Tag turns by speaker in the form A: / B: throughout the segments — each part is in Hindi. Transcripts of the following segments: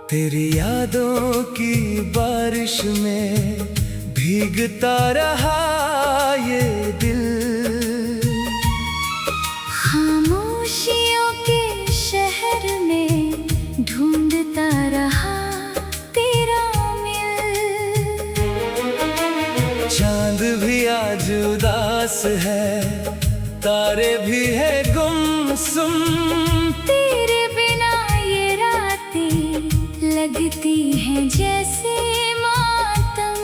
A: तेरी यादों की बारिश में भीगता रहा ये दिल।
B: खामोशियों के शहर में ढूंढता रहा तेरा मिल।
A: चांद भी आज उदास है, तारे भी है गुमसुम।
B: तेरे बिना ये रातें लगती हैं जैसे मातम।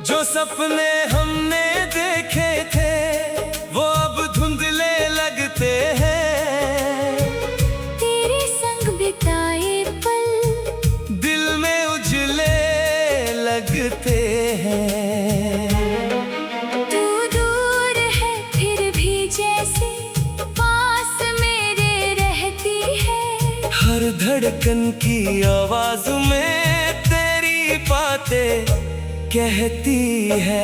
A: जो सपने हमने देखे थे वो अब धुंधले लगते हैं।
B: तेरे संग बिताए पल
A: दिल में उजले लगते हैं।
B: तू दूर है फिर भी जैसे पास मेरे रहती है।
A: हर धड़कन की आवाज में तेरी बातें कहती है।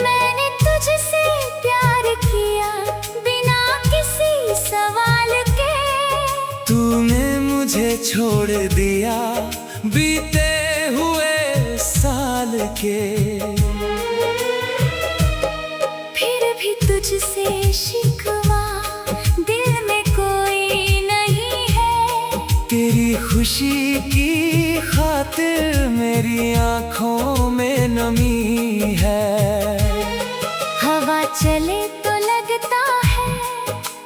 B: मैंने तुझसे प्यार किया बिना किसी सवाल के।
A: तूने मुझे छोड़ दिया बीते हुए साल के।
B: फिर भी तुझसे शिकवा दिल में कोई नहीं है।
A: तेरी खुशी की खातिर मेरी आंखों में नमी है।
B: हवा चले तो लगता है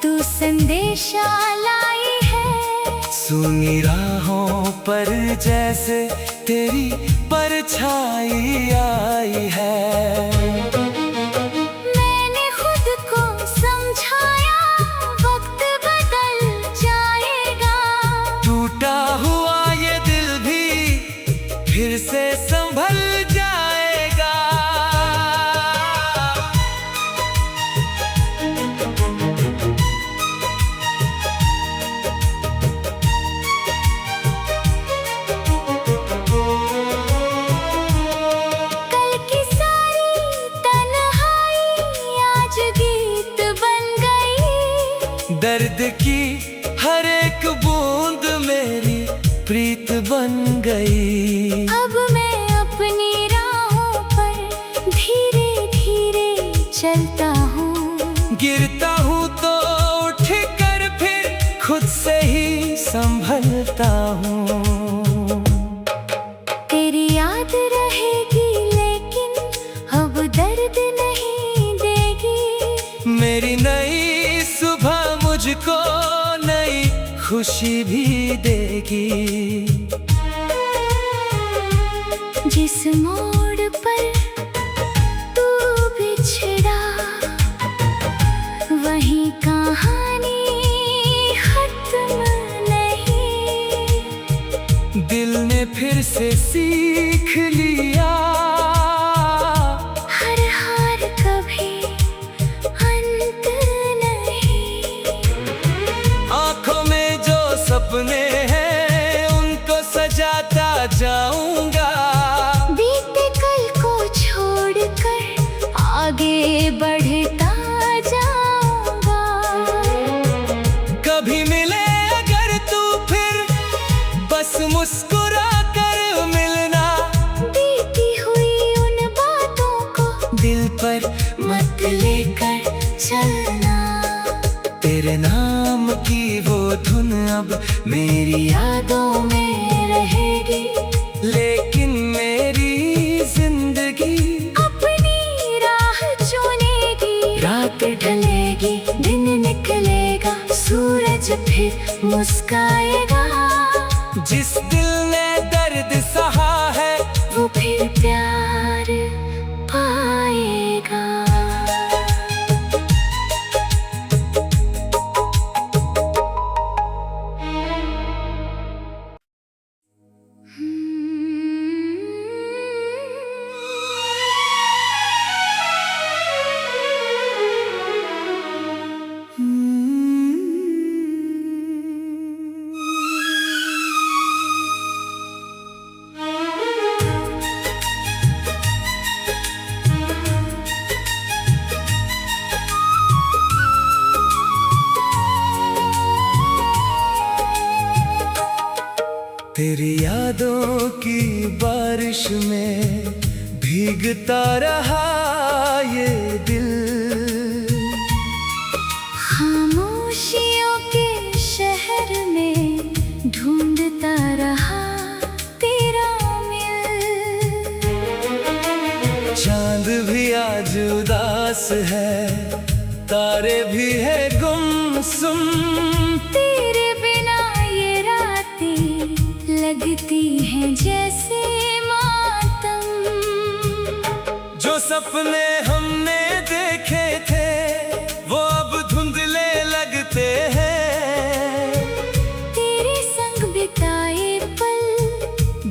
B: तू संदेशा लाई है।
A: सुनी राहों पर जैसे तेरी परछाई आई है।
B: मैंने खुद को समझाया वक्त बदल जाएगा।
A: टूटा हुआ ये दिल भी फिर से संभल जाएगा।
B: कल की सारी तन्हाई आज गीत बन गई।
A: दर्द की हर एक बूंद मेरी प्रीत बन गई।
B: अब मैं अपनी राहों पर धीरे धीरे चलता हूँ।
A: गिरता हूँ तो उठ कर फिर खुद से ही संभलता हूँ।
B: तेरी याद रहेगी लेकिन अब दर्द नहीं देगी।
A: मेरी नई सुबह मुझको नई खुशी भी देगी।
B: जिस मोड़ पर तू बिछड़ा वही कहानी खत्म नहीं।
A: दिल ने फिर से सीख लिया
B: हर हार कभी अंत नहीं।
A: आंखों में जो सपने हैं उनको सजाता जाऊंगा।
B: बीते कल को छोड़कर आगे बढ़ता जाऊंगा।
A: कभी मिले अगर तू फिर बस मुस्कुरा कर मिलना।
B: बीती हुई उन बातों को
A: दिल पर
B: मत लेकर चलना।
A: तेरे नाम की वो धुन अब मेरी यादों में रहेगी। लेकिन मेरी जिंदगी
B: अपनी राह चुनेगी। रात ढलेगी दिन निकलेगा सूरज फिर मुस्काएगा।
A: जिस दिल ने दर्द सहा है
B: वो फिर प्यार पाएगा।
A: भीगता रहा ये दिल।
B: खामोशियों के शहर में ढूंढता रहा तेरा मिल।
A: चांद भी आज उदास है, तारे भी है गुमसुम।
B: तेरे बिना ये रातें लगती हैं जैसे मातम।
A: जो सपने हमने देखे थे वो अब धुंधले लगते हैं।
B: तेरे संग बिताए पल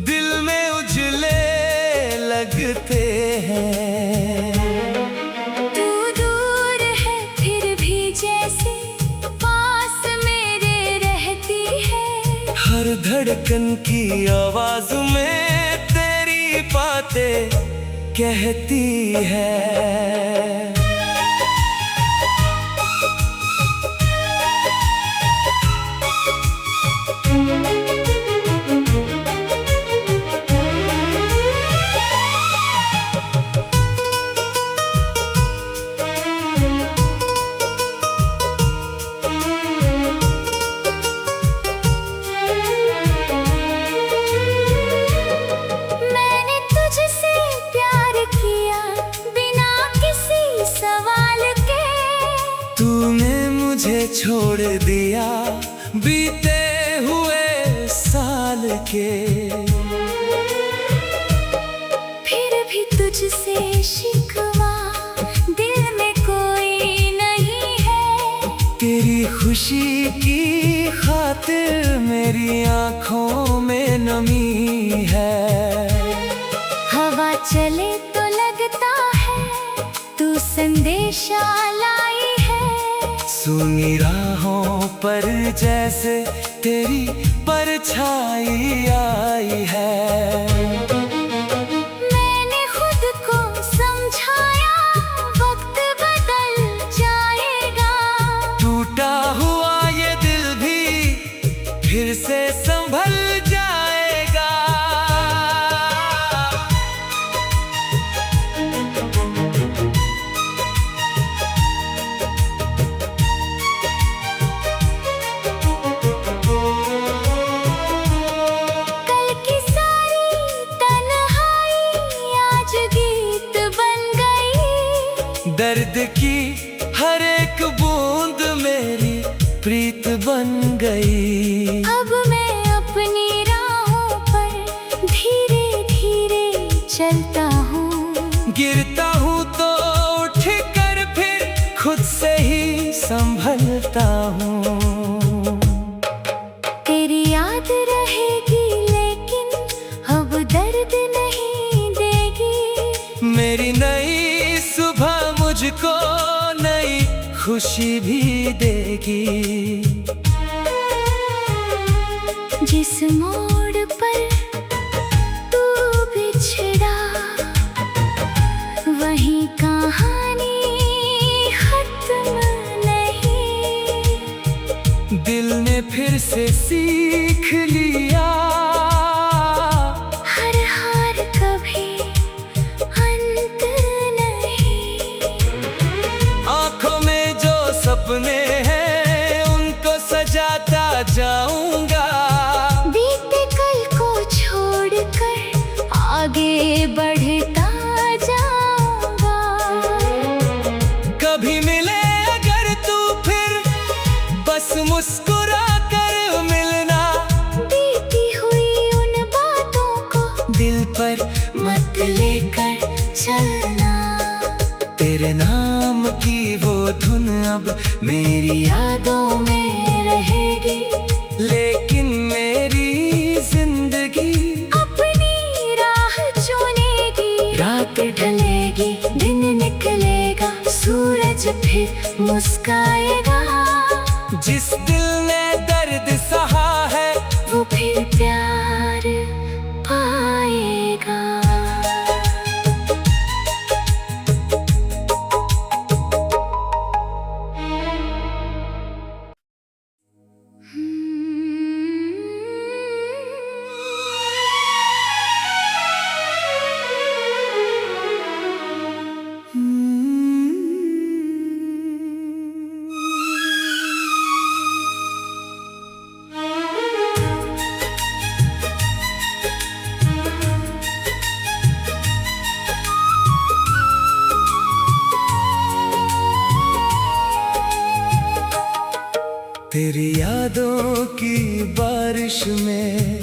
A: दिल में उजले लगते हैं।
B: तू दूर है फिर भी जैसे पास मेरे रहती है।
A: हर धड़कन की आवाज में तेरी बातें कहती है।
B: मैंने तुझसे प्यार किया बिना किसी सवाल के।
A: तूने मुझे छोड़ दिया बीते हुए साल के।
B: फिर भी तुझसे शिकवा दिल में कोई नहीं है।
A: तेरी खुशी की खातिर मेरी आंखों में नमी है।
B: हवा चले तो लगता है तू संदेशा लाई है।
A: सुनी राहों पर जैसे तेरी परछाई आई है।
B: मैंने खुद को समझाया वक्त बदल जाएगा।
A: टूटा हुआ ये दिल भी फिर से संभल जाएगा।
B: कल की सारी तन्हाई आज गीत बन गई।
A: दर्द की हर एक बूंद मेरी प्रीत बन गई।
B: अब मैं अपनी राहों पर धीरे धीरे चलता हूँ।
A: गिरता हूँ तो उठ कर फिर खुद से ही संभलता हूँ।
B: तेरी याद रहेगी लेकिन अब दर्द नहीं देगी।
A: मेरी नई सुबह मुझको नई खुशी भी देगी।
B: जिस मोड़ पर तू बिछड़ा वही कहानी खत्म नहीं।
A: दिल ने फिर से सीख लिया
B: हर हार कभी अंत नहीं।
A: आंखों में जो सपने हैं उनको सजाता जाऊंगा।
B: बीते कल को छोड़कर आगे बढ़ता जाऊंगा।
A: कभी मिले अगर तू फिर बस मुस्कुरा कर मिलना।
B: बीती हुई उन बातों को
A: दिल पर
B: मत लेकर चलना।
A: तेरे नाम की वो धुन अब मेरी यादों में रहेगी। लेकिन मेरी जिंदगी
B: अपनी राह चुनेगी। रात ढलेगी दिन निकलेगा सूरज फिर मुस्काएगा।
A: जिस दिल ने दर्द सहा है
B: वो फिर प्यार पाएगा।
A: तेरी यादों की बारिश में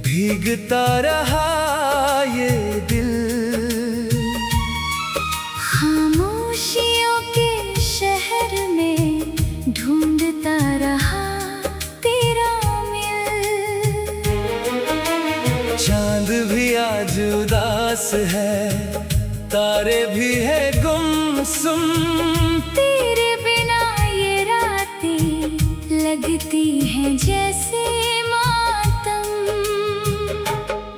A: भीगता रहा ये दिल।
B: खामोशियों के शहर में ढूंढता रहा तेरा मिल।
A: चांद भी आज उदास है, तारे भी है गुमसुम।
B: तेरे बिना ये रातें लगती हैं जैसे मातम।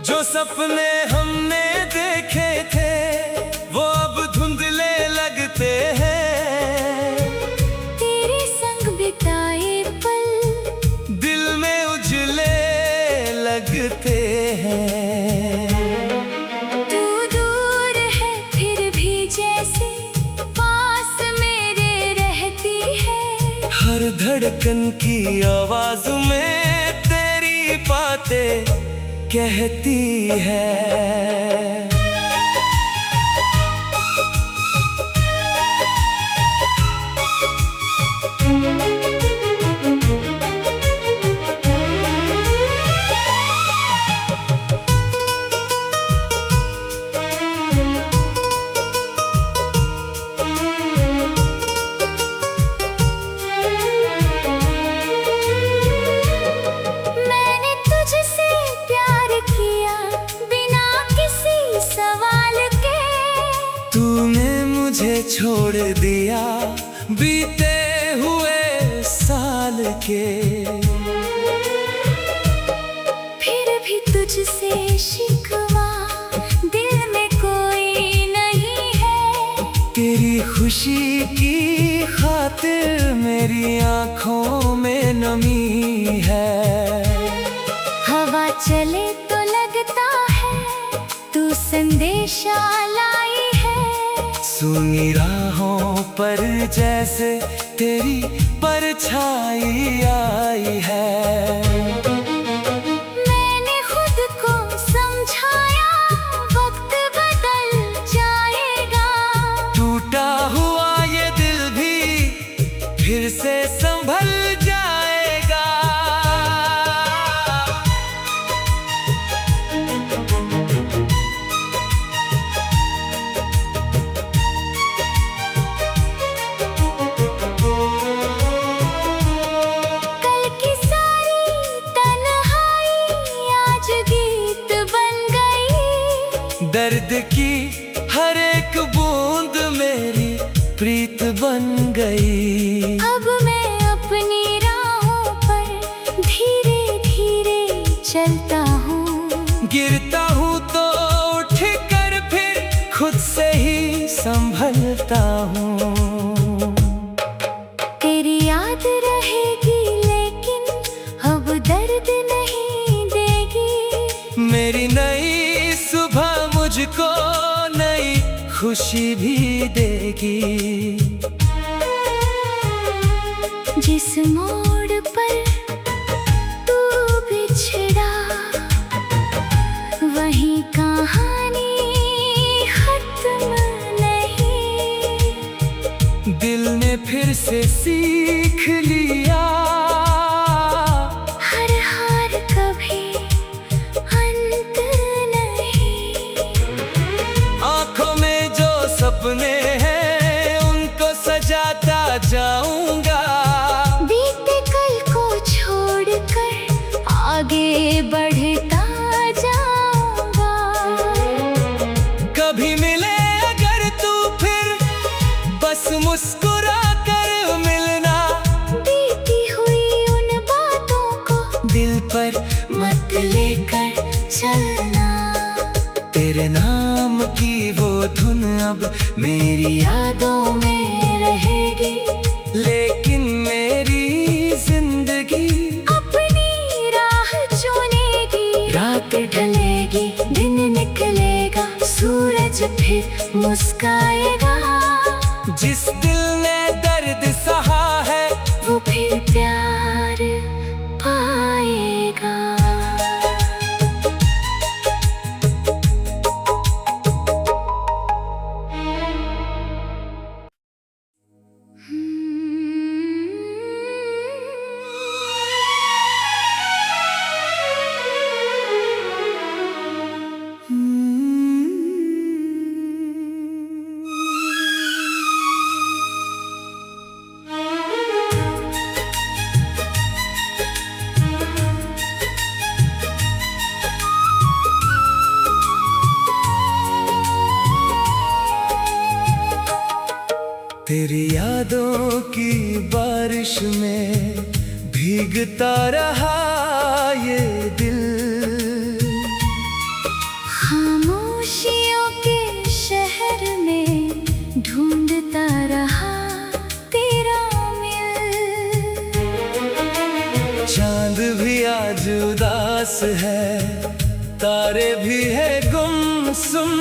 A: जो सपने हमने देखे थे वो अब धुंधले लगते हैं।
B: तेरे संग बिताए पल
A: दिल में उजले लगते हैं।
B: तू दूर है फिर भी जैसे पास मेरे रहती है।
A: हर धड़कन की आवाज में तेरी बातें कहती है।
B: मैंने तुझसे प्यार किया बिना किसी सवाल के।
A: तूने मुझे छोड़ दिया बीते हुए साल के।
B: फिर भी तुझसे शिकवा दिल में कोई नहीं है।
A: तेरी खुशी की खातिर मेरी आंखों में नमी है।
B: हवा चले तो लगता है तू संदेशा लाई है।
A: सुनी राहों पर जैसे तेरी परछाई आई है।
B: मैंने खुद को समझाया वक्त बदल जाएगा।
A: टूटा हुआ ये दिल भी फिर से संभल जाएगा।
B: कल की सारी तन्हाई आज गीत बन गई।
A: दर्द की हर एक बूंद मेरी प्रीत बन गई।
B: अब मैं अपनी राहों पर धीरे धीरे चलता हूँ।
A: गिरता हूँ तो उठ कर फिर खुद से ही संभलता हूँ।
B: तेरी याद रहेगी लेकिन अब दर्द नहीं देगी।
A: मेरी नई सुबह मुझको नई खुशी भी देगी।
B: जिस मोड़ पर तू बिछड़ा वही कहानी खत्म नहीं।
A: दिल ने फिर से सीख लिया
B: हर हार कभी अंत नहीं।
A: आंखों में जो सपने हैं उनको सजाता जाऊंगा।
B: बीते कल को छोड़कर आगे बढ़ता जाऊंगा।
A: कभी मिले अगर तू फिर बस मुस्कुरा कर मिलना।
B: बीती हुई उन बातों को
A: दिल पर
B: मत लेकर चलना।
A: तेरे नाम की वो धुन अब मेरी यादों में रहेगी। लेकिन मेरी जिंदगी
B: अपनी राह चुनेगी। रात ढलेगी दिन निकलेगा सूरज फिर मुस्काएगा।
A: जिस दिल ने दर्द सहा है
B: वो फिर प्यार पाएगा।
A: तेरी यादों की बारिश में भीगता रहा ये दिल।
B: खामोशियों के शहर में ढूंढता रहा तेरा मिल।
A: चांद भी आज उदास है, तारे भी है गुमसुम।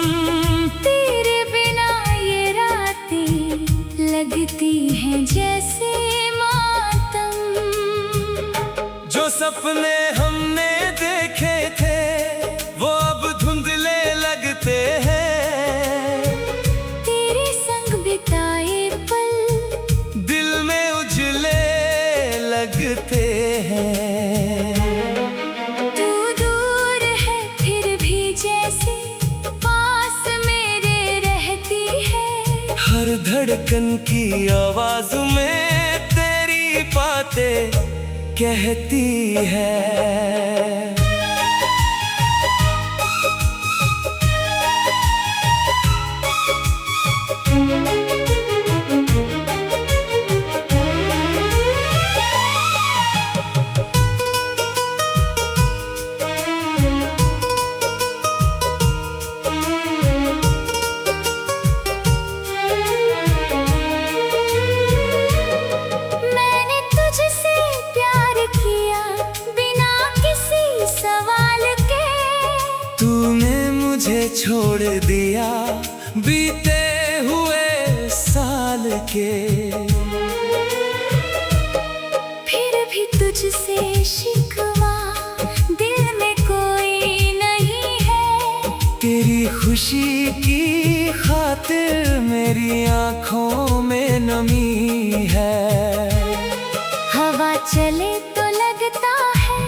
B: तेरे बिना ये रातें लगती हैं जैसे मातम।
A: जो सपने हमने देखे थे वो अब धुंधले लगते हैं।
B: तेरे संग बिताए पल
A: दिल में उजले लगते हैं।
B: तू दूर है फिर भी जैसे पास मेरे रहती है।
A: हर धड़कन की आवाज में तेरी बातें कहती है।
B: मैंने तुझसे प्यार किया बिना किसी सवाल के।
A: तूने मुझे छोड़ दिया बीते हुए साल के।
B: फिर भी तुझसे शिकवा दिल में कोई नहीं है।
A: तेरी खुशी की खातिर मेरी आंखों में नमी है।
B: हवा चले तो लगता है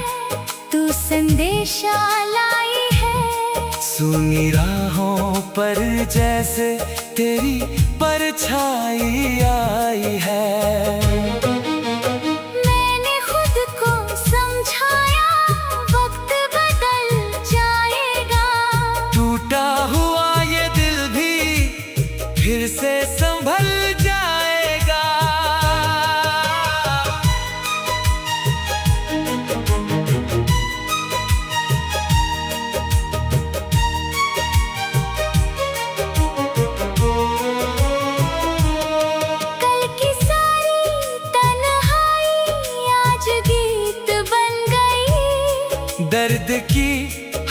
B: तू संदेशा लाई है।
A: सुनी राहों पर जैसे तेरी परछाई आई है।
B: मैंने खुद को समझाया वक्त बदल जाएगा।
A: टूटा हुआ ये दिल भी फिर से संभल जाएगा।
B: कल की सारी तन्हाई आज गीत बन गई।
A: दर्द की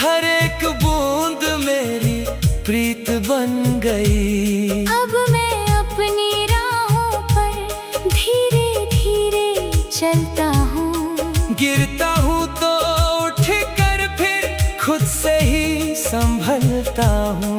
A: हर एक बूंद मेरी प्रीत बन गई।
B: अब मैं अपनी राहों पर धीरे धीरे चलता हूँ।
A: गिरता हूँ तो उठ कर फिर खुद से ही संभलता हूँ।